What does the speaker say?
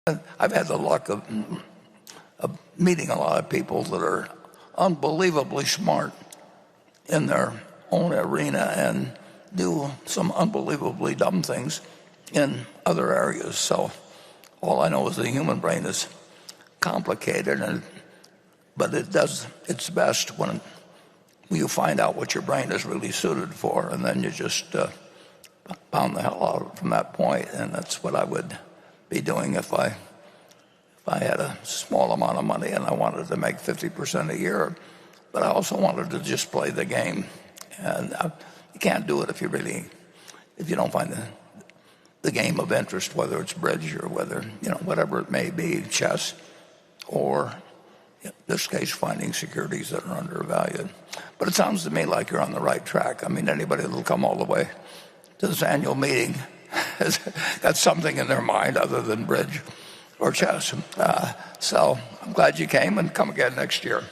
I've had the luck of meeting a lot of people that are unbelievably smart in their own arena and do some unbelievably dumb things in other areas. So all I know is the human brain is complicated, but it does its best when you find out what your brain is really suited for, and then you just pound the hell out of it from that point. And that's what I would be doing if I had a small amount of money and I wanted to make 50% a year. But I also wanted to just play the game. And you can't do it if you don't find the game of interest, whether it's bridge or whatever it may be, chess, or in this case, finding securities that are undervalued. But it sounds to me like you're on the right track. I mean, anybody that'll come all the way to this annual meeting has got something in their mind other than bridge or chess. So I'm glad you came, and come again next year.